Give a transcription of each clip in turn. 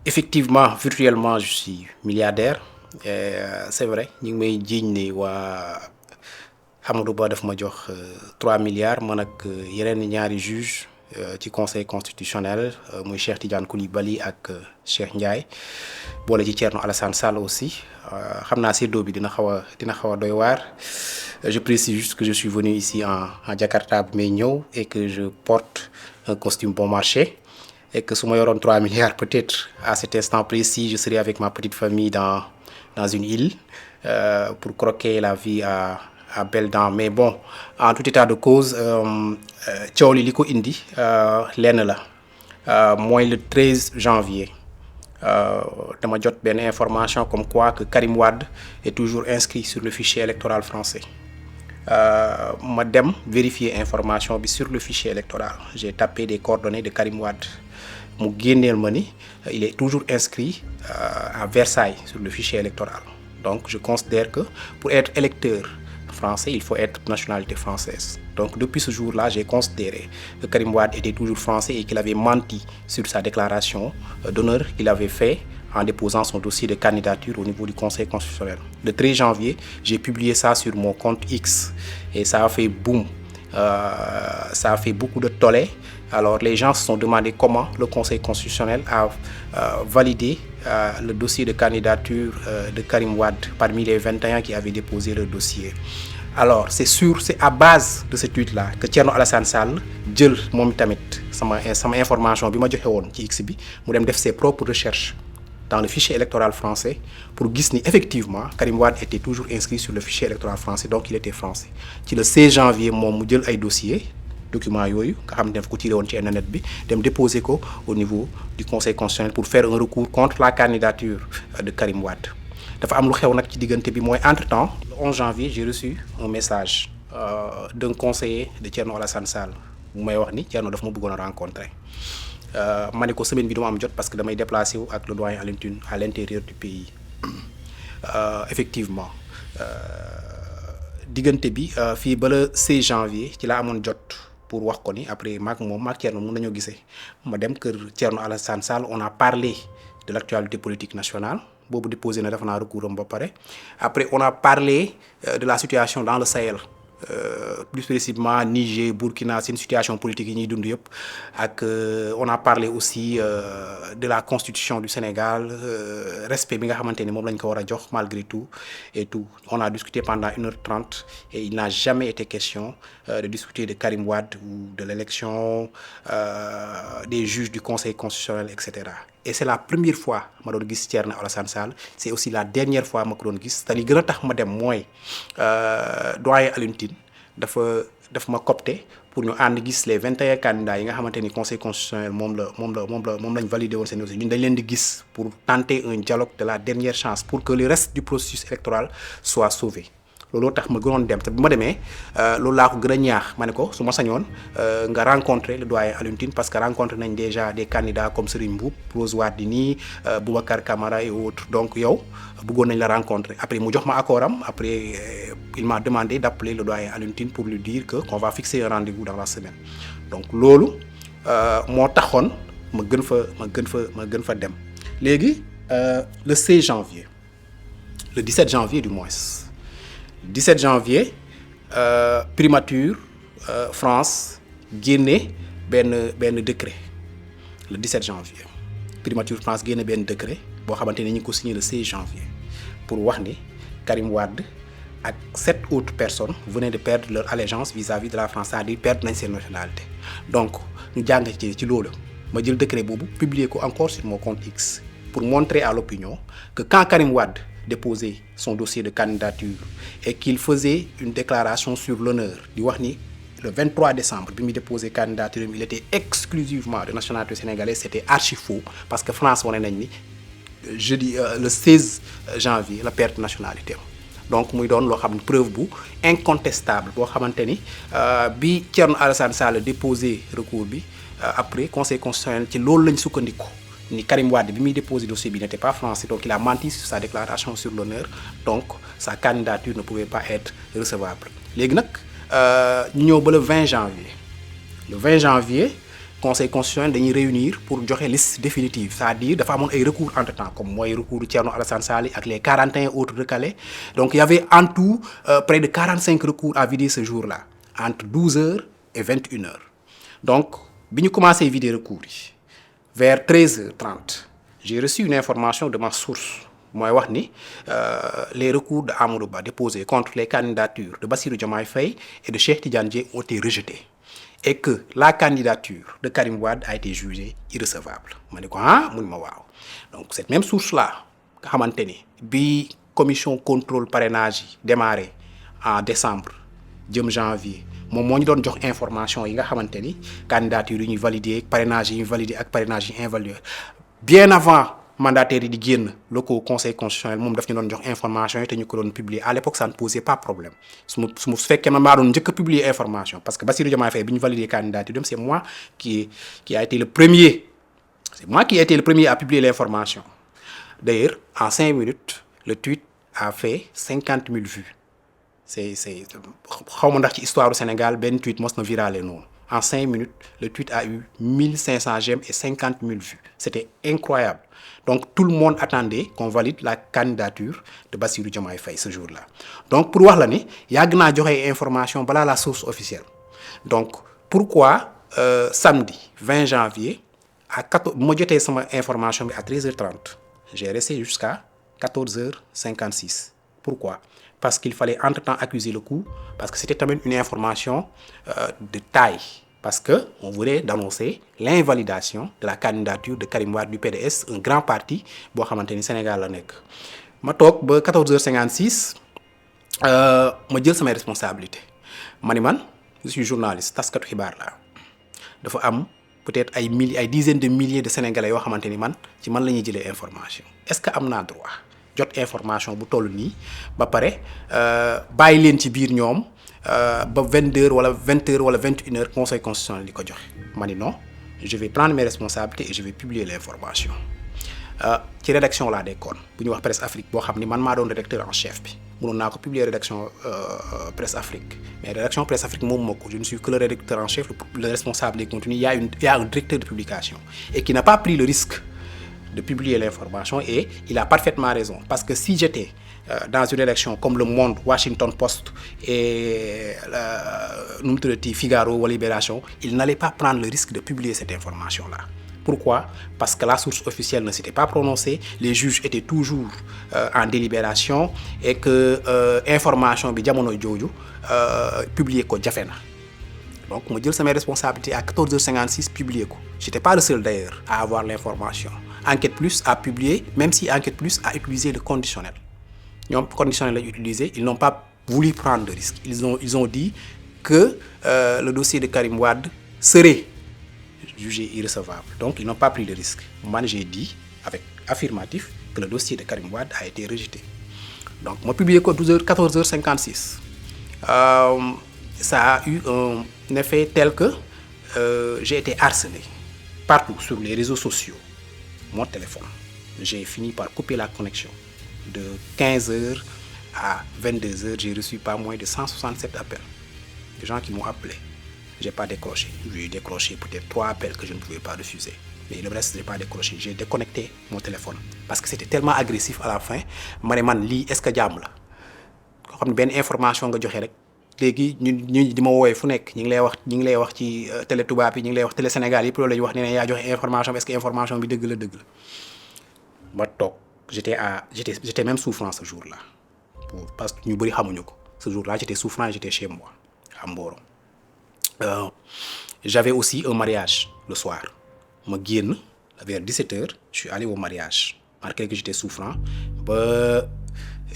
Effectivement, virtuellement, je suis milliardaire. C'est vrai, ñu ngi may jiiñ ni waa Amadou Ba daf ma jox 3 milliards man ak yeneen ñaari juge ci conseil constitutionnel muy Cheikh Tidiane Koulibaly ak Cheikh Ndiaye boole ci Thierno Alassane Sall aussi xam naa séddoo bi dina xaw a doy waar. Je précise juste que je suis venu ici en Jakarta bu may ñëw et que je porte un costume bon marché. Et que si je 3 milliards, peut-être à cet instant précis, je serai avec ma petite famille dans une île pour croquer la vie à belles dents. Mais bon, en tout état de cause, Tchaoli Liko Indi, lenn la moi le 13 janvier. Dama jot benn information comme quoi que Karim Wade est toujours inscrit sur le fichier électoral français. Ma dem vérifier information bi sur le fichier électoral. J'ai tapé des coordonnées de Karim Wade. Mu génneel ma ni il est toujours inscrit à Versailles sur le fichier électoral. Donc je considère que pour être électeur français, il faut être de nationalité française. Donc depuis ce jour-là, j'ai considéré que Karim Wade était toujours français et qu'il avait menti sur sa déclaration d'honneur qu'il avait fait en déposant son dossier de candidature au niveau du Conseil constitutionnel. Le 13 janvier, j'ai publié ça sur mon compte X et ça a fait boum. Ça a fait beaucoup de tollé. Alors les gens se sont demandé comment le Conseil constitutionnel a validé le dossier de candidature de Karim Wade parmi les 21 qui avaient déposé le dossier. Alors c'est à base de cette tweet-là que Thierno Alassane Sall jël moom tamit sama information bi ma joxe woon ci X bi mu dem def ses propres recherches dans le fichier électoral français pour gis ni effectivement Karim Wade était toujours inscrit sur le fichier électoral français, donc il était français. Ci le 16 janvier moom mu jël ay dossiers documents yooyu nga xam ne daf ko tiré woon ci internet bi dem déposer ko au niveau du Conseil constitutionnel pour faire un recours contre la candidature de Karim Wade. Dafa am lu xew nag ci diggante bi mooy entre-temps le 11 janvier j'ai reçu un message d'un conseiller de Thierno Alassane Sall bu may wax ni Thierno daf ma bëggoon a rencontrer. Ma ne ko semaine bi dama am jot parce que damay déplacé wu ak le doyen Alioune Tine à l'intérieur du pays. Effectivement diggante bi fii ba le 16 janvier ci laa amoon jot pour wax ko ni après maak Thierno mun nañoo gisee ma dem kër Thierno Alassane Sall on a parlé de l'actualité politique nationale boobu déposé na def naa recours am ba pare. Après on a parlé de la situation dans le Sahel. Plus précisément Niger, Burkina, c'est une situation politique yi ñuy dund yëpp ak on a parlé aussi de la constitution du Sénégal, respect bi nga xamante ni moom lañ ko war a jox malgré tout et tout. On a discuté pendant 1h30 et il n'a jamais été question de discuter de Karim Wade ou de l'élection des juges du Conseil constitutionnel, etc. Et c'est la première fois ma doon gis Thierno Alassane Sall, c'est aussi la dernière fois ma ko doon gis te li gën a tax ma dem mooy doyen Alioune Tine daf ma copté pour ñu ànd gis les 21 candidats yi nga xamante ni Conseil constitutionnel moom lañ validé woon seen dossier ñun dañ leen di gis pour tenter un dialogue de la dernière chance pour que le reste du processus électoral soit sauvé. Looloo tax ma gënoon dem te bi ma demee loolu laa ko gën a ñaax ma ne ko su ma sañoon nga rencontrer le doyen Alioune Tine parce que rencontré nañ déjà des candidats comme Serigne Mboup, Rose Wardini, Boubacar Camara et autres. Donc yow bëggoon nañ la rencontrer. Après mu jox ma accord am après il m'a demandé d'appeler le doyen Alioune Tine pour lui dire que qu'on va fixer un rendez-vous dans la semaine. Donc loolu moo taxoon ma gën fa dem. Léegi le 16 janvier le 17 janvier du mois. 17 janvier primature France génne benn décret le 17 janvier primature France génne benn décret boo xamante ne ñu ko signé le 16 janvier pour wax ni Karim Wade ak 7 autres personnes venaient de perdre leur allégeance vis-à-vis de la France, c'est-à-dire perdre nañ seen nationalité. Donc ñu jàng ci loolu ma jël décret boobu publier ko encore sur mon compte X pour montrer à l'opinion que quand Karim Wade déposé son dossier de candidature et qu'il faisait une déclaration sur l'honneur di wax ni le 23 décembre bi muy déposé candidature il était exclusivement de nationalité sénégalaise, c'était archi faux parce que France wane nañ ni le 16 janvier la perte nationalité. Donc muy doon loo xam ne preuve bu incontestable boo xamante ni bi Thierno Alassane Sall déposé recours bi après conseil constitutionnel ci loolu lañ sukkandiku ni Karim Wade bi muy déposé dossier bi n'était pas français, donc il a menti sur sa déclaration sur l'honneur, donc sa candidature ne pouvait pas être recevable. Léegi nag ñu ñëw ba le 20 janvier conseil constitutionnel dañuy réunir pour joxe liste définitive, c'est-à-dire dafa amoon ay recours entre temps comme mooy recours Thierno Alassane Sall ak les 41 autres recalés. Donc il y avait en tout près de 45 recours à vider ce jour-là entre 12h et 21h. Donc bi ñu commencé vider recours yi vers 13h30 j'ai reçu une information de ma source mooy wax ni les recours de Amadou Ba déposés contre les candidatures de Bassirou Diomaye Faye et de Cheikh Tidiane Dièye ont été rejetés et que la candidature de Karim Wade a été jugée irrecevable. Ma ne ko mun ma waaw. Donc cette même source là nga xamante ni bi commission contrôle parrainage yi démarré en décembre jëm janvier moom moo ñu doon jox information yi nga xamante ni candidature yi ñuy validé parrainage yi ñuy validé ak parrainage yi invalidé bien avant mandataires yi di génn locaux conseil constitutionnel moom daf ñu doon jox information yi te ñu ko doon publier. À l'époque ça ne posait pas problème su fekkee man maa doon njëkk a publier information parce que Bassirou Diomaye Faye bi ñu validé candidature dem c'est moi qui a été le premier à publier l'information. D'ailleurs en 5 minutes le tweet a fait 50 000 vues. C'est xaw ma ndax ci histoire du Sénégal benn tweet mos na virale noonu. En 5 minutes le tweet a eu 1500 j'aime et 50 000 vues. C'était incroyable. Donc tout le monde attendait qu'on valide la candidature de Bassirou Diomaye Faye ce jour-là. Donc pour wax la ni yàgg naa joxe information balaa la source officielle. Donc pourquoi samedi 20 janvier à 14 ma jotee sama information bi à 13h30 j'ai resté jusqu'à 14h56. Pourquoi? Parce qu'il fallait entre-temps accuser le coup, parce que c'était tamit une information de taille. Parce qu'on voulait d'annoncer l'invalidation de la candidature de Karim Wade du PDS, un grand parti boo xamante ni Sénégal la nekk. Ma toog ba 14h56 ma jël samay responsabilité ma ni man je suis journaliste taskatu xibaar la dafa am peut-être ay dizaines de milliers de Sénégalais yoo xamante ni man ci man la ñuy jëlee information. Est-ce que am naa droit jot information bu toll nii ba pare bàyyi leen ci biir ñoom ba 22h wala 20h wala 21h conseil constitutionnel di ko joxe. Ma ni non je vais prendre mes responsabilités et je vais publier l'information. Ci rédaction laa dekkoon bu ñuy wax Presse Afrique boo xam ni man maa doon rédacteur en chef bi mënoon naa ko publier rédaction Presse Afrique mais rédaction Presse Afrique moom moo ko je ne suis que le rédacteur en chef le responsable des contenus. Il y a un directeur de publication et qui n'a pas pris le risque de publier l'information et il a parfaitement raison parce que si j'étais dans une rédaction comme Le Monde, Washington Post et Figaro ou Libération, il n'allait pas prendre le risque de publier cette information-là. Pourquoi? Parce que la source officielle ne s'était pas prononcée, les juges étaient toujours en délibération et que information bi jamono jooju publier ko jafe na. Donc ma jël samay responsabilités à 14h56 publier ko. J'étais pas le seul d'ailleurs à avoir l'information. Enquête Plus a publié, même si Enquête Plus a utilisé le conditionnel. ñoom conditionnel lañu utilisé, ils n'ont pas voulu prendre de risque. Ils ont dit que le dossier de Karim Wade serait jugé irrecevable. Donc ils n'ont pas pris de risque. Moi j'ai dit avec affirmatif que le dossier de Karim Wade a été rejeté. Donc moi publié ko 14h56. Ça a eu un effet tel que j'ai été harcelé partout sur les réseaux sociaux. Mon téléphone, j'ai fini par couper la connexion. De 15h à 22h, j'ai reçu pas moins de 167 appels. Des gens qui m'ont appelé. J'ai pas décroché. J'ai décroché peut-être 3 appels que je ne pouvais pas refuser. Mais le reste, j'ai pas décroché. J'ai déconnecté mon téléphone. Parce que c'était tellement agressif à la fin. Ma ne man lii est-ce que jàmm la. Koo xam ne benn information nga joxe rek. Léegi ñu di ma woowee fu nekk ñu ngi lay wax ci télé tubaab yi ñu ngi lay wax télé Sénégal yëpp loolu la ñu wax ne yaa joxe information est-ce que information bi dëgg la ma toog j'étais même souffrant ce jour-là parce que ñu bëri xamuñu ko ce jour-là j'étais souffrant et j'étais chez moi à Mboro. J'avais aussi un mariage le soir ma génn vers 17h je suis allé au mariage malgré que j'étais souffrant ba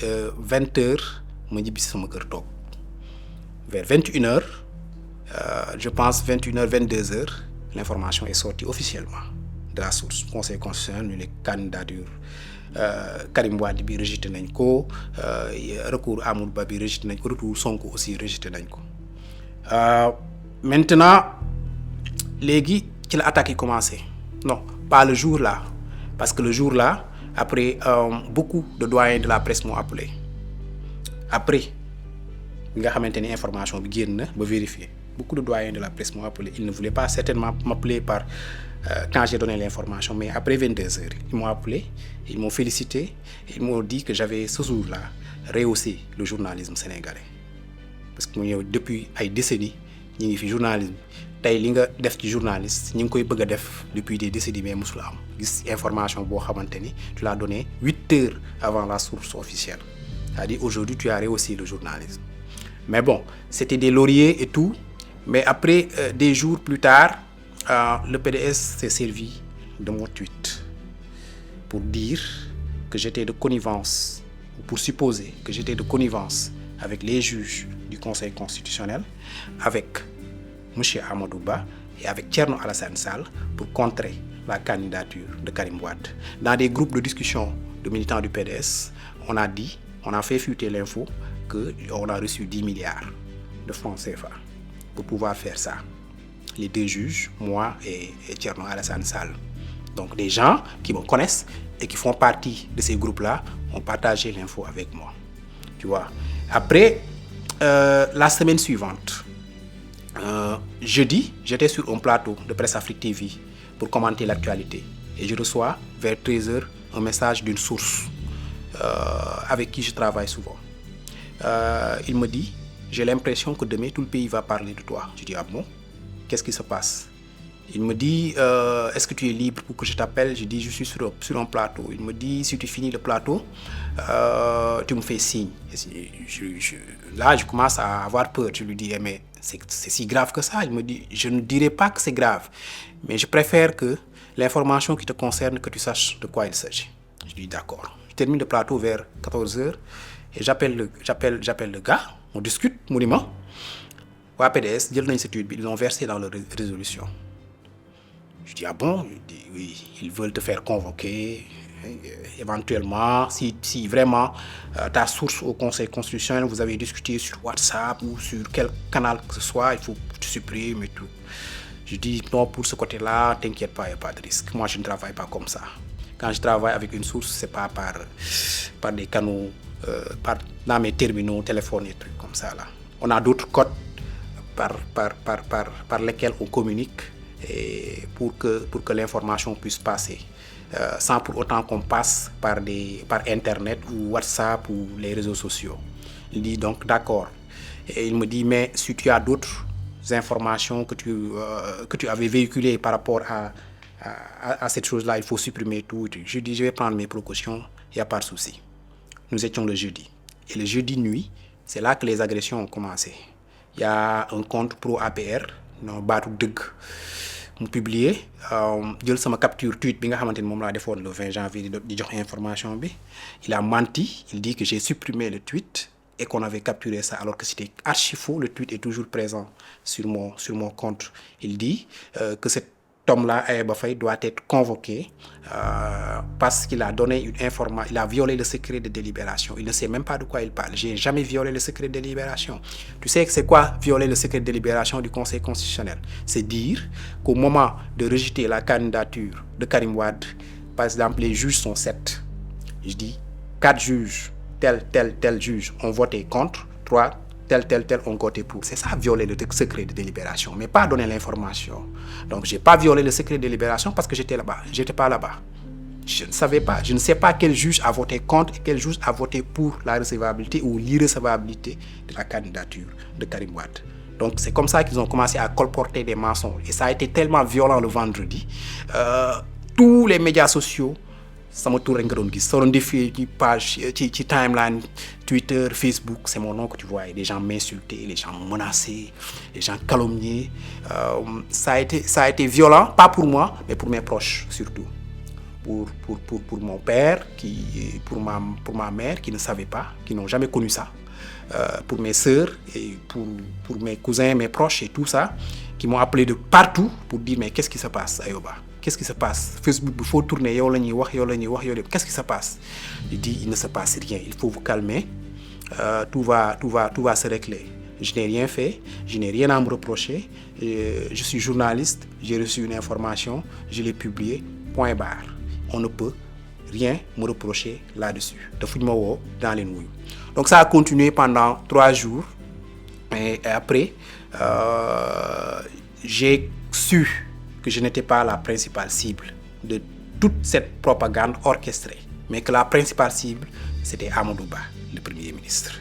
20h ma ñibbi si sama kër toog. Vers 21h, je pense 21h, 22h, l'information est sortie officiellement de la source. Conseil constitutionnel, ñu ne candidature Karim Wade bi rejeté nañ ko recours Amadou Ba bi rejeté nañ ko retour Sonko aussi rejeté nañ ko. Maintenant léegi ci la attaque yi commencé. Non, pas le jour là, parce que le jour là, après beaucoup de doyens de la presse m'ont appelé. Après nga xamante ni information bi génn na ba vérifier beaucoup de doyens de la presse m'ont appelé. Ils ne voulaient pas certainement m'appeler quand j'ai donné l'information, mais après 22 heures, ils m'ont appelé, ils m'ont félicité, ils m'ont dit que j'avais ce jour-là rehaussé le journalisme sénégalais. Parce que depuis des décennies, ñu ngi fi journalisme tey li nga def ci journaliste ñu ngi koy bëgg a def depuis des décennies mais mosul am gis information boo xamante ni tu l'as donné 8 heures avant la source officielle. C'est-à-dire aujourd'hui tu as rehaussé le journalisme. Mais bon, c'était des lauriers et tout. Mais après, des jours plus tard, le PDS s'est servi de mon tweet pour dire que j'étais de connivence, ou pour supposer que j'étais de connivence avec les juges du Conseil constitutionnel, avec M. Amadou Ba et avec Thierno Alassane Sall pour contrer la candidature de Karim Wade. Dans des groupes de discussion de militants du PDS, on a fait fuiter l'info qu'on a reçu 10 milliards de francs CFA pour pouvoir faire ça. Les deux juges, moi et Thierno Alassane Sall. Donc des gens qui me connaissent et qui font partie de ces groupes-là ont partagé l'info avec moi. Tu vois. Après, la semaine suivante, jeudi, j'étais sur un plateau de Presse Afrique TV pour commenter l'actualité. Et je reçois vers 13h un message d'une source avec qui je travaille souvent. Il me dit, j'ai l'impression que demain tout le pays va parler de toi. Je dis, ah bon? Qu'est-ce qui se passe? Il me dit, est-ce que tu es libre pour que je t'appelle? Je dis, je suis sur un plateau. Il me dit, si tu finis le plateau, tu me fais signe. Là, je commence à avoir peur. Je lui dis, mais c'est si grave que ça? Il me dit, je ne dirais pas que c'est grave, mais je préfère que l'information qui te concerne, que tu saches de quoi il s'agit. Je dis, d'accord. Je termine le plateau vers 14h et j'appelle le gars, on discute, mon imam. Au PDS, ils l'ont versé dans leur résolution. Je dis, ah bon? Il dit, oui, ils veulent te faire convoquer. Éventuellement, si vraiment ta source au Conseil constitutionnel, vous avez discuté sur WhatsApp ou sur quel canal que ce soit, il faut que tu supprimes et tout. Je dis, non, pour ce côté-là, t'inquiète pas, il n'y a pas de risque. Moi, je ne travaille pas comme ça. Quand je travaille avec une source, c'est pas par des canaux, dans mes terminaux, téléphones et trucs comme ça. Là. On a d'autres codes par lesquels on communique et pour que l'information puisse passer. Sans pour autant qu'on passe par Internet ou WhatsApp ou les réseaux sociaux. Il dit donc d'accord. Et il me dit, mais si tu as d'autres informations que tu avais véhiculées par rapport à cette chose-là, il faut supprimer tout. Je dis, je vais prendre mes précautions, il n'y a pas de souci. Nous étions le jeudi. Et le jeudi nuit, c'est là que les agressions ont commencé. Il y a un compte pro-APR, non, Batou Deug, mu publié jël sama capture tweet bi nga xamante ni moom laa defoon le 20 janvier di jox information bi. Il a menti, il dit que j'ai supprimé le tweet et qu'on avait capturé ça alors que c'était archi faux. Le tweet est toujours présent sur mon compte. Il dit que cet homme-là, Ayeba Faye, doit être convoqué parce qu'il a donné une information, il a violé le secret de délibération. Il ne sait même pas de quoi il parle. J'ai jamais violé le secret de délibération. Tu sais que c'est quoi violer le secret de délibération du Conseil constitutionnel? C'est dire qu'au moment de rejeter la candidature de Karim Wade, par exemple, les juges sont 7. Je dis 4 juges, tel juge ont voté contre, 3 tel ont voté pour. C'est ça, violer le secret de délibération, mais pas donner l'information. Donc, j'ai pas violé le secret de délibération parce que j'étais là-bas. J'étais pas là-bas. Je ne savais pas. Je ne sais pas quel juge a voté contre et quel juge a voté pour la recevabilité ou l'irrecevabilité de la candidature de Karim Wade. Donc, c'est comme ça qu'ils ont commencé à colporter des mensonges. Et ça a été tellement violent le vendredi. Tous les médias sociaux, sama tour nga doon gis soo doon défier ci page ci timeline Twitter, Facebook, c'est mon nom que tu vois. Les gens m'insultaient, les gens menaçaient, les gens calomniaient. Ça a été violent, pas pour moi, mais pour mes proches surtout. Pour mon père, pour ma mère qui ne savait pas, qui n'ont jamais connu ça. Pour mes sœurs et pour mes cousins, mes proches et tout ça, qui m'ont appelé de partout pour dire mais qu'est-ce qui se passe, Ayoba? Qu'est-ce qui se passe? Facebook, il faut tourner, qu'est-ce qui se passe? Il dit, il ne se passe rien, il faut vous calmer, tout va se régler. Je n'ai rien fait, je n'ai rien à me reprocher, je suis journaliste, j'ai reçu une information, je l'ai publiée, point barre. On ne peut rien me reprocher là-dessus. Dans les nouilles. Donc ça a continué pendant 3 jours, et après, j'ai su que je n'étais pas la principale cible de toute cette propagande orchestrée, mais que la principale cible, c'était Amadou Ba, le Premier ministre,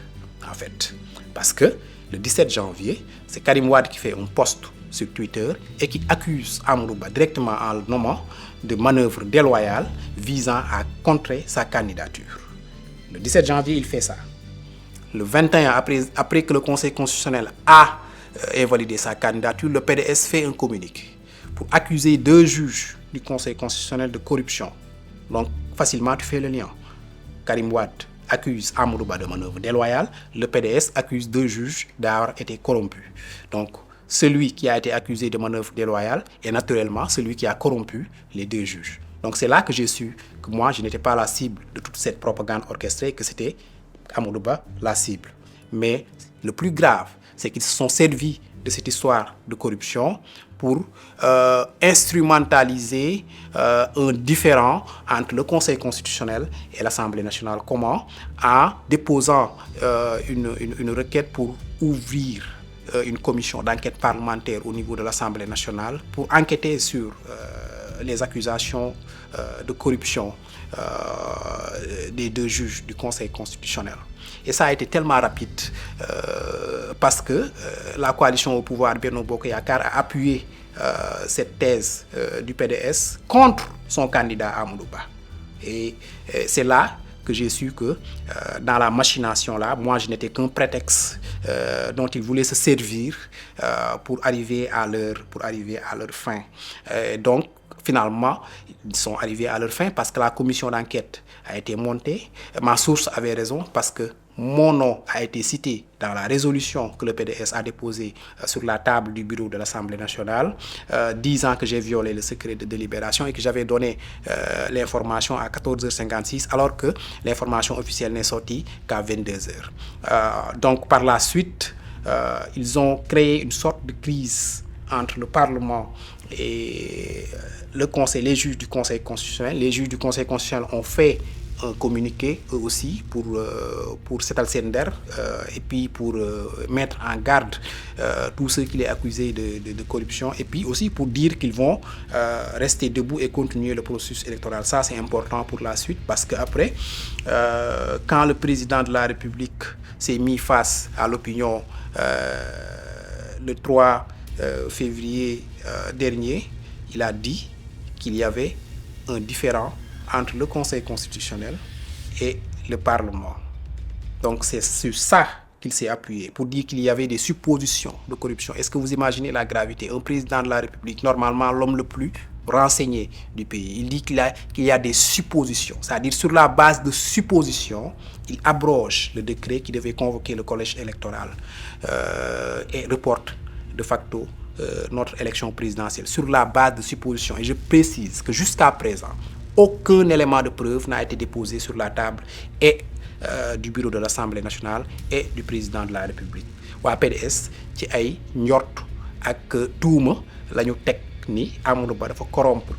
en fait. Parce que le 17 janvier, c'est Karim Wade qui fait un post sur Twitter et qui accuse Amadou Ba directement en le nommant de manœuvre déloyale visant à contrer sa candidature. Le 17 janvier, il fait ça. Le 21, après que le Conseil constitutionnel a invalidé sa candidature, le PDS fait un communiqué pour accuser 2 juges du Conseil constitutionnel de corruption. Donc, facilement, tu fais le lien. Karim Wade accuse Amadou Ba de manœuvre déloyale, le PDS accuse 2 juges d'avoir été corrompus. Donc, celui qui a été accusé de manœuvre déloyale est naturellement celui qui a corrompu les 2 juges. Donc, c'est là que j'ai su que moi, je n'étais pas la cible de toute cette propagande orchestrée, que c'était Amadou Ba la cible. Mais le plus grave, c'est qu'ils se sont servis de cette histoire de corruption pour instrumentaliser un différend entre le Conseil constitutionnel et l'Assemblée nationale. Comment? En déposant une requête pour ouvrir une commission d'enquête parlementaire au niveau de l'Assemblée nationale pour enquêter sur les accusations de corruption des 2 juges du Conseil constitutionnel. Et ça a été tellement rapide parce que la coalition au pouvoir, Benno Bokk Yakaar, a appuyé cette thèse du PDS contre son candidat Amadou Ba. Et c'est là que j'ai su que dans la machination là, moi je n'étais qu'un prétexte dont ils voulaient se servir pour arriver à leur fin. Donc finalement, ils sont arrivés à leur fin parce que la commission d'enquête a été montée. Ma source avait raison parce que mon nom a été cité dans la résolution que le PDS a déposée sur la table du bureau de l'Assemblée nationale, disant que j'ai violé le secret de délibération et que j'avais donné l'information à 14h56 alors que l'information officielle n'est sortie qu'à 22h. Donc par la suite, ils ont créé une sorte de crise entre le Parlement et le Conseil, les juges du Conseil constitutionnel. Les juges du Conseil constitutionnel ont fait un communiqué eux aussi pour setal seen der et puis pour mettre en garde tous ceux qui les accusés de corruption et puis aussi pour dire qu'ils vont rester debout et continuer le processus électoral. Ça, c'est important pour la suite parce qu'après, quand le président de la République s'est mis face à l'opinion le 3 février dernier, il a dit qu'il y avait un différend entre le Conseil constitutionnel et le Parlement. Donc c'est sur ça qu'il s'est appuyé pour dire qu'il y avait des suppositions de corruption. Est-ce que vous imaginez la gravité? Un président de la République, normalement l'homme le plus renseigné du pays, il dit qu'il y a des suppositions. C'est-à-dire sur la base de suppositions, il abroge le décret qui devait convoquer le collège électoral et reporte de facto notre élection présidentielle sur la base de suppositions. Et je précise que jusqu'à présent, aucun élément de preuve n'a été déposé sur la table et du bureau de l'Assemblée nationale et du président de la République. Waa PDS ci ay njort ak tuuma la ñu teg ni Amadou Ba dafa corrompre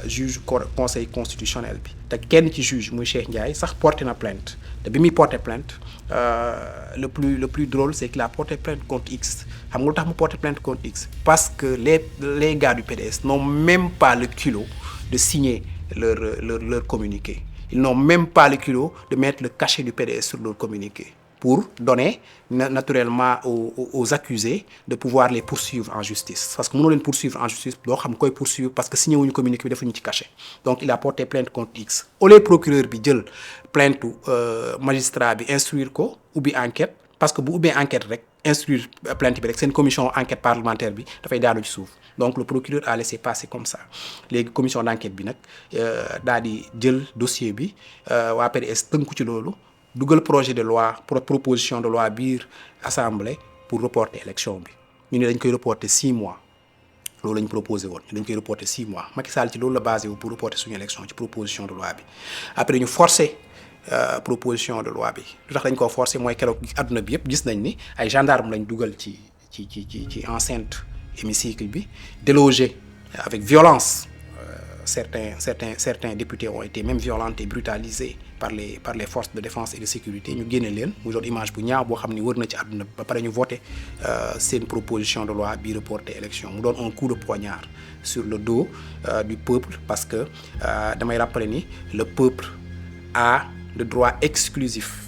juge conseil constitutionnel bi te kenn ci juge muy Cheikh Ndiaye sax porté na plainte te bi muy porté plainte le plus drôle c'est qu'il a porté plainte contre X. Xam nga lu tax mu porté plainte contre X? Parce que les gars du PDS n'ont même pas le culot de signer leur communiqué. Ils n'ont même pas le culot de mettre le cachet du PDS sur leur communiqué pour donner naturellement aux accusés de pouvoir les poursuivre en justice. Parce que mënoo leen poursuivre en justice doo xam koy poursuivre parce que signé wuñu communiqué bi defuñu ci cachet. Donc il a porté plainte contre X. Au lieu procureur bi jël plainte magistrat bi instruire ko ubbi enquête parce que bu ubbee enquête rek instruire plainte bi rek seen commission enquête parlementaire bi dafay daanu ci suuf. Donc le procureur a laissé passer comme ça. Léegi commission d'enquête bi nag daal di jël dossier bi waa PDS tënku ci loolu dugal projet de loi proposition de loi biir assemblée pour reporter élection bi. Ñu ne dañ koy reporter 6 mois. Loolu lañ proposé woon dañ koy reporter 6 mois. Macky Sall ci loolu la basé wu pour reporter suñu élection ci proposition de loi bi. Après ñu forcer proposition de loi bi lu tax dañ koo forcer mooy keroog adduna bi yëpp gis nañ ni ay gendarme lañ dugal ci enceinte hémicycle bi délogé avec violence certains députés ont été même violentés, brutalisés par les forces de défense et de sécurité. Ñu génne leen mu doon image bu ñaaw boo xam ni wër na ci àdduna ba pare ñu voté seen proposition de loi bi reporter élection mu doon un coup de poignard sur le dos du peuple, parce que damay rappeler ni le peuple a le droit exclusif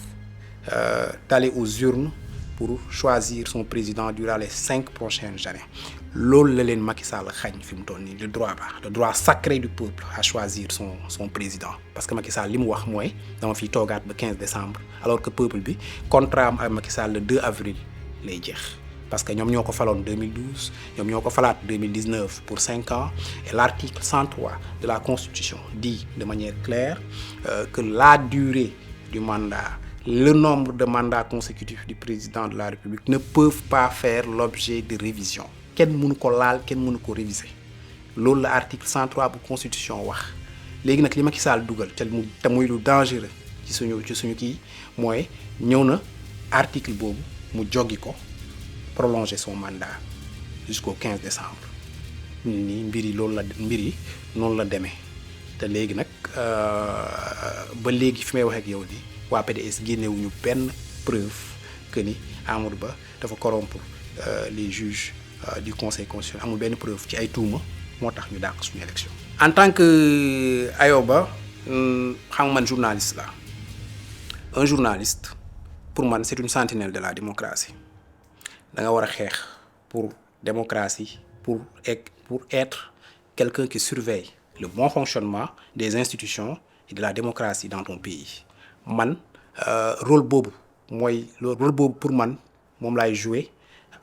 d'aller aux urnes pour choisir son président durant les 5 prochaines années. Loolu la leen Macky Sall xañ fi mu toll nii le droit sacré du peuple à choisir son président, parce que Macky Sall li mu wax mooy dama fiy toogaat ba 15 décembre alors que peuple bi contrat am ak Macky Sall le 2 avril lay jeex, parce que ñoom ñoo ko faloon 2012 ñoom ñoo ko falaat 2019 pour 5 ans, et l'article 103 de la Constitution dit de manière claire que la durée du mandat, le nombre de mandats consécutifs du président de la République ne peuvent pas faire l'objet de révision. Kenn mënu ko laal, kenn mënu ko réviser. Loolu la article 103 bu constitution wax. Léegi nag li Macky Sall dugal te muy lu dangereux ci suñu kii mooy ñëw na article boobu mu joggi ko prolonger son mandat jusqu'au 15 décembre. Nii mbir yi noonu la demee te léegi nag ba léegi fi may wax ak yow di waa PDS génnewuñu benn preuve que ni Amadou Ba dafa corrompre les juges du conseil constitutionnel. Amul benn preuve ci ay tuuma moo tax ñu dàq suñu élection. En tant que Ayoba xam man journaliste la. Un journaliste pour man c'est une sentinelle de la démocratie. Da nga war a xeex pour démocratie, pour être quelqu'un qui surveille le bon fonctionnement des institutions et de la démocratie dans ton pays. Man rôle boobu pour man moom laay jouer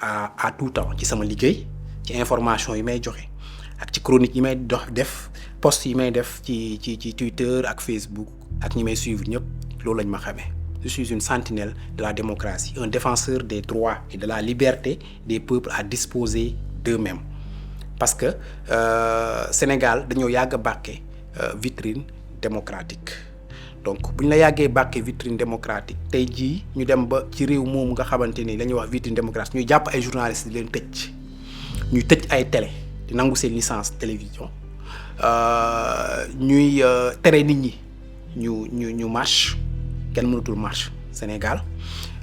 à tout temps ci sama liggéey, ci information yi may joxe ak ci chronique yi may def, post yi may def ci Twitter ak Facebook ak ñi may suivre ñëpp loolu lañ ma xamee. Je suis une sentinelle de la démocratie, un défenseur des droits et de la liberté des peuples à disposer d'eux-mêmes. Parce que Sénégal dañoo yàgg a bàkke vitrine démocratique. Donc bu ñu la yàggee bàkke vitrine démocratique tey jii ñu dem ba ci réew moomu nga xamante ni la ñuy wax vitrine démocratique ñuy jàpp ay journalistes di leen tëj, ñuy tëj ay télé di nangu seen licence télévision, ñuy tere nit ñi ñu marche, kenn mënatul marche Sénégal,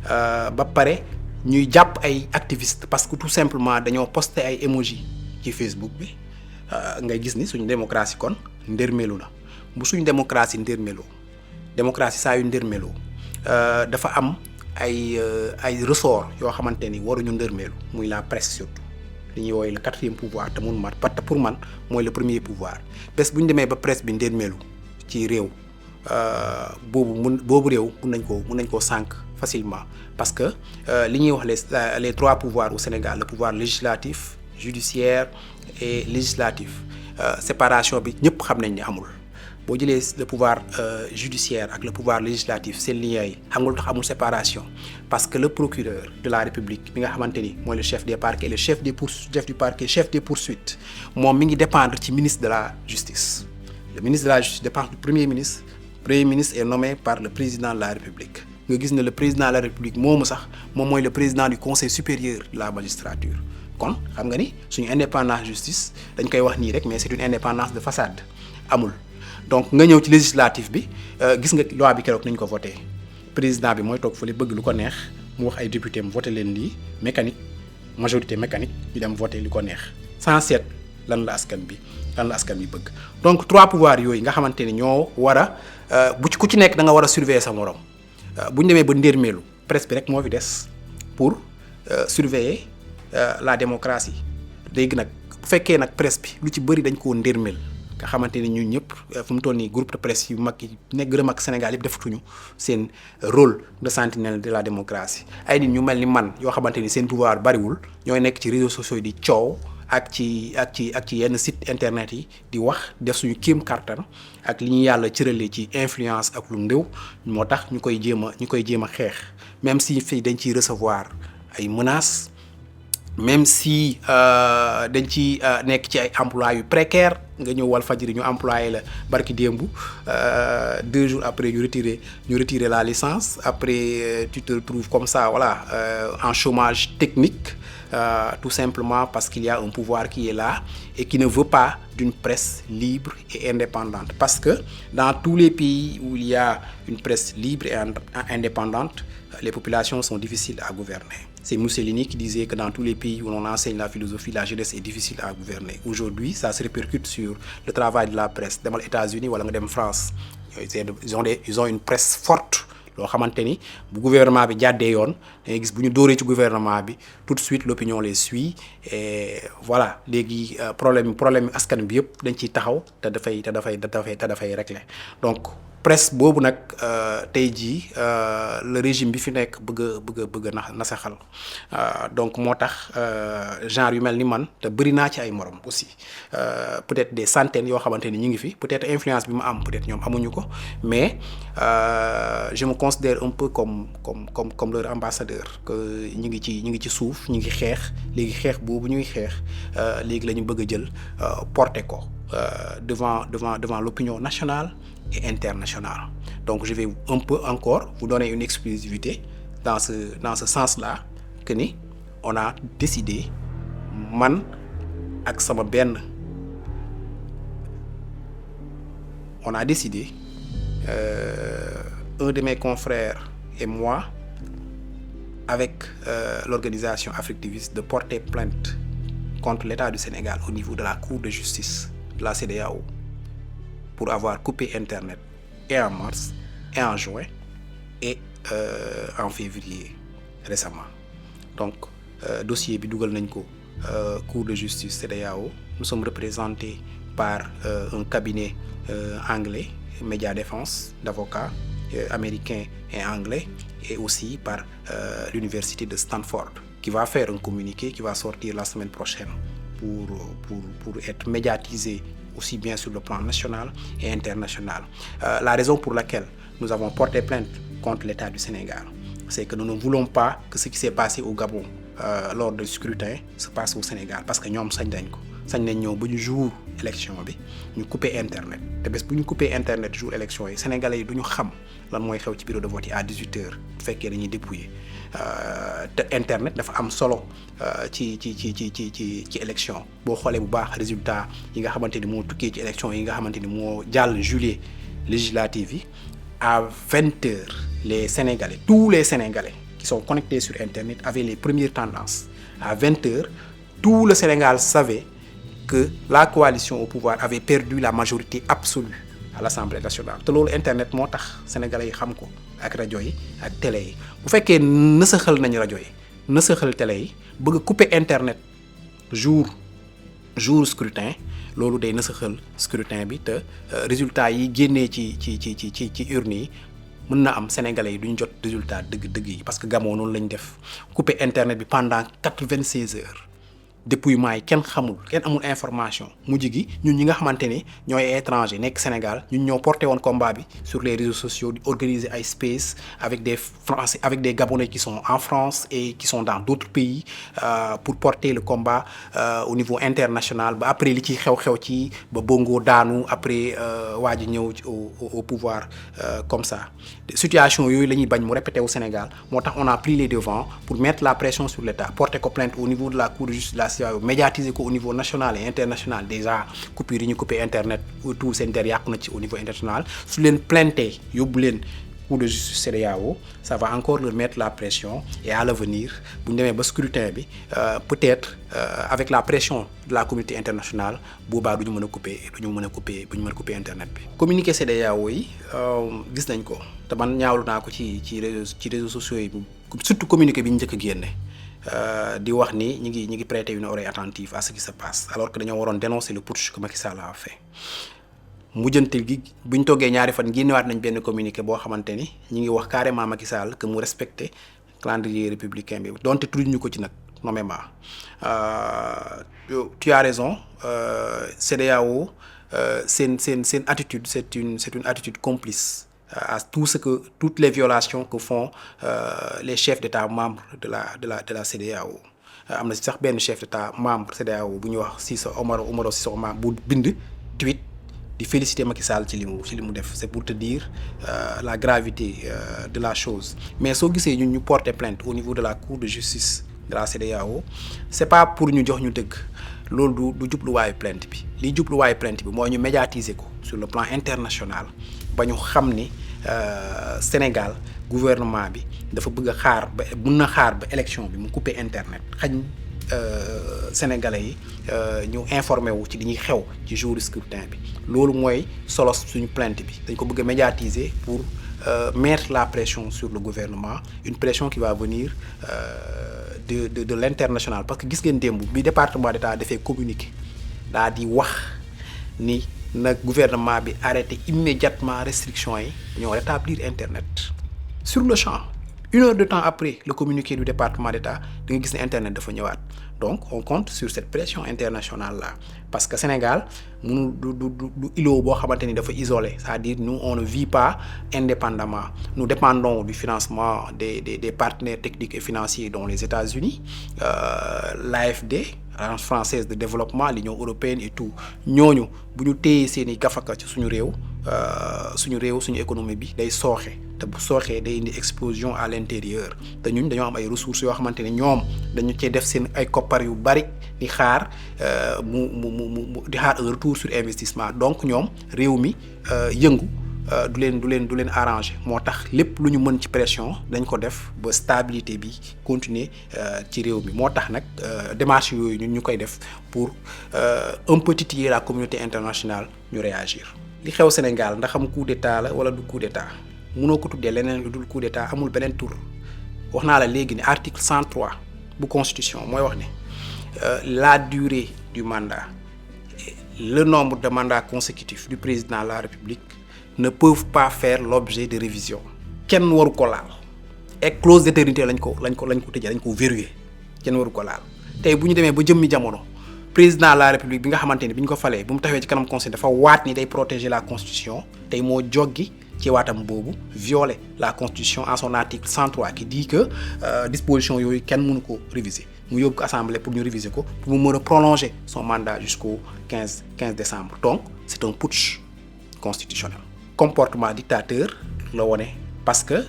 ba pare ñuy jàpp ay activistes parce que tout simplement dañoo posté ay emoji ci Facebook bi, ngay gis ni suñu démocratie kon ndërmeelu na. Bu suñu démocratie ndërmeeloo, démocratie saa yu ndërmeeloo dafa am ay ressort yoo xamante ni waruñu ndërmeelu, muy la presse surtout li ñuy woowee le 4e pouvoir te pour man mooy le premier pouvoir. Bés bu ñu demee ba presse bi ndërmeelu ci réew boobu réew mun nañ koo sànq facilement, parce que li ñuy wax les 3 pouvoirs au Sénégal, le pouvoir législatif, judiciaire et législatif, séparation bi ñëpp xam nañ ni amul. Boo jëlee le pouvoir judiciaire ak le pouvoir législatif seen lien yi xam nga lu tax amul séparation, parce que le procureur de la République bi nga xamante ni mooy le chef des parquets, le chef du parquet, chef des poursuites, moom mi ngi dépendre ci ministre de la justice. Le ministre de la justice dépend du premier ministre. Premier ministre est nommé par le président de la République. Nga gis ne le président de la République moomu sax moom mooy le président du conseil supérieur de la magistrature. Kon xam nga ni suñu indépendance justice dañ koy wax nii rek, mais c'est une indépendance de façade, amul. Donc nga ñëw ci législatif bi gis nga loi bi keroog nañ ko voté, président bi mooy toog fële bëgg lu ko neex mu wax ay député mu voté leen lii mécanique, majorité mécanique ñu dem voté li ko neex sans seet lan la askan bi bëgg. Donc 3 pouvoirs yooyu nga xamante ni ñoo war a ku ci nekk da nga war a surveiller sa morom. Bu ñu demee ba ndërmeelu presse bi rek moo fi des pour surveiller la démocratie. Léegi nag bu fekkee nag presse bi lu ci bëri dañ koo ndërmeel nga xamante ni ñun ñëpp fu mu toll nii groupe de presse yu mag yi nekk gën a mag Sénégal yëpp defatuñu seen rôle de sentinelle de la démocratie. Ay nit ñu mel ni man yoo xamante ni seen pouvoir bariwul ñooy nekk ci réseaux sociaux yi di coow ak ci yenn site internet yi di wax def suñu kéem kartan ak li ñu yàlla cëralee ci influence ak lu ndëw moo tax ñu koy jéem a xeex, même si fii dañ ciy recevoir ay menaces même si dañ ci nekk ci ay emploi yu précaire nga ñëw Walfadjri ñu employé la barki démb 2 jours après ñu retirer la licence après tu te retrouves comme ça voilà en chômage technique tout simplement parce qu'il y a un pouvoir qui est là et qui ne veut pas d'une presse libre et indépendante, parce que dans tous les pays où il y a une presse libre et indépendante, les populations sont difficiles à gouverner. C'est Mussolini qui disait que dans tous les pays où l'on enseigne la philosophie, la jeunesse est difficile à gouverner. Aujourd'hui, ça se répercute sur le travail de la presse. Dans les États-Unis ou en France, ils ont une presse forte. loo xamante ni bu gouvernement bi jàddee yoon da ngay gis bu ñu dóoree ci gouvernement bi tout de suite l'opinion les suit et voilà léegi problème askan bi yëpp dañ ciy taxaw te dafay régler. Donc presse boobu nag tey jii le régime bi fi nekk bëgg a nasaxal donc moo tax genre yu mel ni man te bëri naa ci ay morom aussi peut-être des centaines yoo xamante ni ñu ngi fi, peut-être influence bi ma am peut-être ñoom amuñu ko, mais je me considère un peu comme leur ambassadeur, que ñu ngi ci suuf ñu ngi xeex léegi xeex boobu ñuy xeex léegi la ñu bëgg a jël porter ko devant l'opinion nationale et internationale. Donc je vais un peu encore vous donner une exclusivité dans ce sens-là, que ni on a décidé man ak sama benn on a décidé un de mes confrères et moi avec l'organisation Africtiviste de porter plainte contre l'État du Sénégal au niveau de la Cour de justice de la CEDEAO pour avoir coupé Internet et en mars et en juin et en février récemment. Donc dossier bi dugal nañ ko Cour de justice CEDEAO. Nous sommes représentés par un cabinet anglais, Média Défense, d'avocats américains et anglais, et aussi par l'université de Stanford, qui va faire un communiqué qui va sortir la semaine prochaine pour être médiatisé aussi bien sur le plan national et international. La raison pour laquelle nous avons porté plainte contre l'État du Sénégal, c'est que nous ne voulons pas que ce qui s'est passé au Gabon lors du scrutin se passe au Sénégal, parce que ñoom sañ nañ ñëw ba ñu jour élection bi ñu couper internet te bés bu ñu couper internet jour élection yi sénégalais yi du ñu xam lan mooy xew ci bureau de vote yi à 18h bu fekkee dañuy dépouiller te internet dafa am solo ci élection. boo xoolee bu baax résultat yi nga xamante ni moo tukkee ci élection yi nga xamante ni moo jàll juillet législative yi, à 20h les Sénégalais, tous les Sénégalais qui sont connectés sur internet avaient les premières tendances. À 20h tout le Sénégal savait que la coalition au pouvoir avait perdu la majorité absolue à l'Assemblée nationale. te loolu internet moo tax sénégalais yi xam ko ak rajo yi ak télé yi. bu fekkee nësaxal nañu rajo yi nësaxal télé yi bëgg a couper internet jour scrutin, loolu day nësaxal scrutin bi te résultat yi génnee ci urne yi mën na am sénégalais yi duñ jot résultat dëgg yi, parce que Gabon noonu lañ def couper internet bi pendant 96 heures. dépouillement yi kenn amul information mujj gi ñun ñi nga xamante ni ñooy étranger nekk Sénégal ñun ñoo porté woon combat bi sur les réseaux sociaux di organiser ay space avec des Français, avec des Gabonais qui sont en France et qui sont dans d'autres pays pour porter le combat au niveau international. Ba après li ci xew ci ba Bongo daanu après waa ji ñëw au pouvoir comme ça. Situation yooyu la ñuy bañ mu répété au Sénégal, moo tax on a pris les devants pour mettre la pression sur l'État, porter ko plainte au niveau de la Cour de justice, médiatiser ko au niveau national et international. Déjà coupure yi ñu coupé internet tout seen der yàqu na ci au niveau international. Su leen plainté yóbbu leen Cour de justice CEDEAO, ça va encore leur mettre la pression, et à l'avenir bu ñu demee ba scrutin bi peut-être avec la pression de la communauté internationale boobaa du ñu mën a couper internet bi. Communiqué CEDEAO yi gis nañ ko te man ñaawlu naa ko ci réseaux sociaux yi, surtout communiqué bi ñu njëkk a génne di wax ni ñi ngi prêter une oreille attentive à ce qui se passe, alors que dañoo waroon dénoncer le putsch que Macky Sall a fait. Mujjantil gi bu ñu toggee ñaari fan génnewaat nañ benn communiqué boo xamante ni ñi ngi wax carrément Macky Sall que mu respecté calendrier républicain bi, donte tudd ñu ko ci nag nommément. Tu as raison, CEDEAO seen attitude c'est une attitude complice à toutes les violations que font les chefs d'État membres de la CEDEAO. am na sax benn chef d'état membre CEDEAO bu ñuy wax Cissé Umaro Sissoko bu bind tweet di féliciter Macky Sall ci li mu def. C'est pour te dire la gravité de la chose. Mais soo gisee ñun ñu porter plainte au niveau de la cour de justice de la CEDEAO c'est pas pour ñu jox ñu dëgg loolu du jubluwaayu plainte bi liy jubluwaayu plainte bi mooy ñu médiatiser ko sur le plan international ba ñu xam ni Sénégal gouvernement bi dafa bëgg a xaar ba mën na xaar ba élection bi mu couper internet xañ sénégalais yi ñu informé wu ci li ñuy xew ci jour scrutin bi loolu mooy solo suñu plainte bi dañ ko bëgg a médiatiser pour mettre la pression sur le gouvernement, une pression qui va venir de l'international. Parce que gis ngeen démb bi département d'État dafay communiquer daa di wax ni nag gouvernement bi arrêté immédiatement restriction yi ñoo rétablir internet sur le champ. 1 heure de temps après le communiqué du département d'État da nga gis ne internet dafa ñëwaat. Donc on compte sur cette pression internationale là parce que Sénégal mënu du îlot boo xamante ni dafa isolé, c'est-à-dire nous on ne vit pas indépendamment, nous dépendons du financement des partenaires techniques et financiers dont les États-Unis, l'AFD, l'Agence française de développement, l'Union européenne et tout. ñooñu bu ñu téyee seeni gafaka ci suñu réew suñu économie bi day sooxe te bu sooxee day indi explosion à l'intérieur te ñun dañoo am ay ressources yoo xamante ne ñoom dañu cee def seen ay koppar yu bari di xaar di xaar un retour sur investissement. Donc ñoom réew mi yëngu du leen arranger moo tax lépp lu ñu mën ci pression dañ ko def ba stabilité bi continuer ci réew mi moo tax nag démarche yooyu ñun ñu koy def pour un peu titiller la communauté internationale ñu réagir. li xew Sénégal ndax am coup d'état la wala du coup d'état mënoo ko tuddee leneen lu dul coup d'état, amul beneen tur wax naa la léegi ne article 103 bu constitution mooy wax ne la durée du mandat, le nombre de mandats consécutifs du président de la République ne peuvent pas faire l'objet de révision. Kenn waru ko laal et clause d'éternité lañ ko tëjee dañ ko verrouiller kenn waru ko laal. Tey bu ñu demee ba jëmmi jamono président de la République bi nga xamante ni bi ñu ko falee bu mu taxawee ci kanam conseil dafa waat ni day protéger la constitution tey moo joggi ci waatam boobu violer la constitution en son article 103 qui dit que disposition yooyu kenn mënu ko réviser mu yóbbu ko assemblée pour ñu réviser ko pour mu mën a prolonger son mandat jusqu'au 15 décembre. Donc c'est un putsch constitutionnel. Comportement dictateur la wone parce que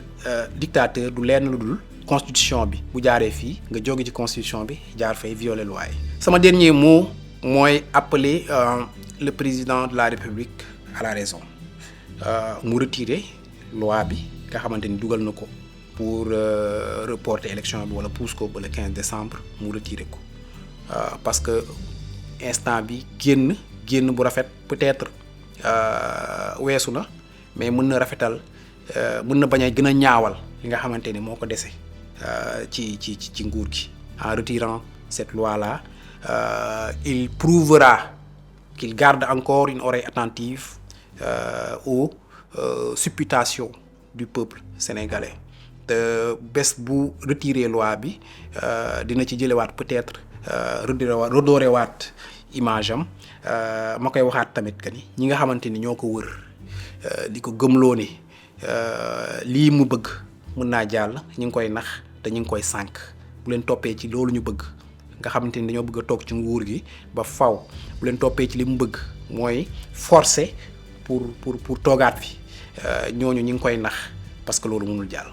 dictateur du lenn lu dul constitution bi bu jaaree fii nga jóge ci constitution bi jaar fay violer loi yi. Sama dernier mot mooy appeler le président de la République à la raison. Mu retirer loi bi nga xamante ni dugal na ko pour reporter élection bi wala pousse ko ba le 15 décembre mu retirer ko parce que instant bi génn bu rafet peut-être weesu na mais mën na rafetal mën na bañ a gën a ñaawal li nga xamante ni moo ko dese ci nguur gi. En retirant cette loi-là, il prouvera qu'il garde encore une oreille attentive aux supputations du peuple sénégalais. te bés bu retirer loi bi dina ci jëlewaat peut-être redorewaat image am ma koy waxaat tamit que ni ñi nga xamante ni ñoo ko wër di ko gëmloo ni lii mu bëgg mën naa jàll ñu ngi koy nax te ñu ngi koy sànq bu leen toppee ci loolu ñu bëgg nga xamante ni dañoo bëgg a toog ci nguur gi ba faw bu leen toppee ci li mu bëgg mooy forcer pour toogaat fi ñooñu ñu ngi koy nax parce que loolu mënul jàll.